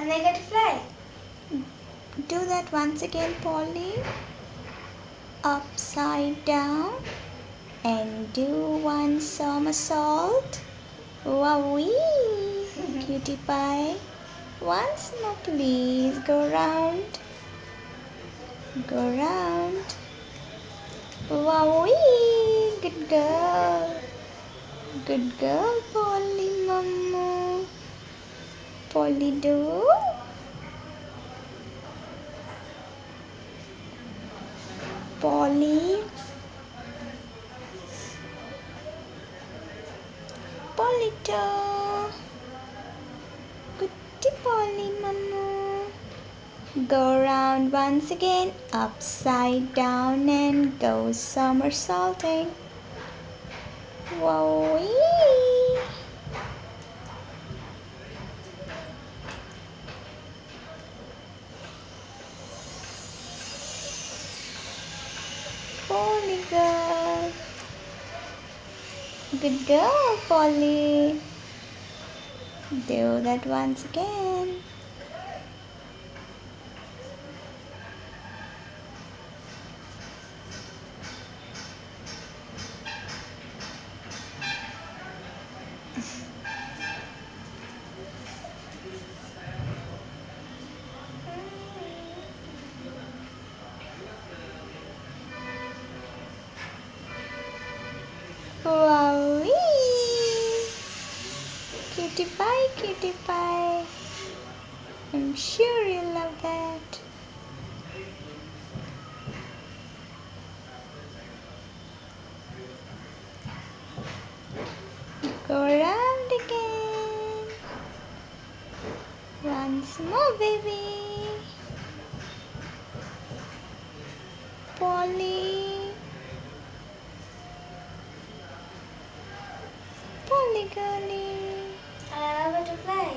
And I get to fly. Do that once again, Polly. Upside down and do one somersault. Wowee! Cutie pie. Once more, please. Go round. Go round. Wowee! Good girl. Good girl, Polly Mama. Polly do. Polly. Polly do. Goody Polly Mama. Go round once again, upside down and go somersaulting. Wowee! Polly girl. Good girl, Polly. Do that once again. Wowee! Cutie pie, cutie pie. I'm sure you love that. Go around again. Once more, baby. Polly. Polly girlie. And I'm able to fly.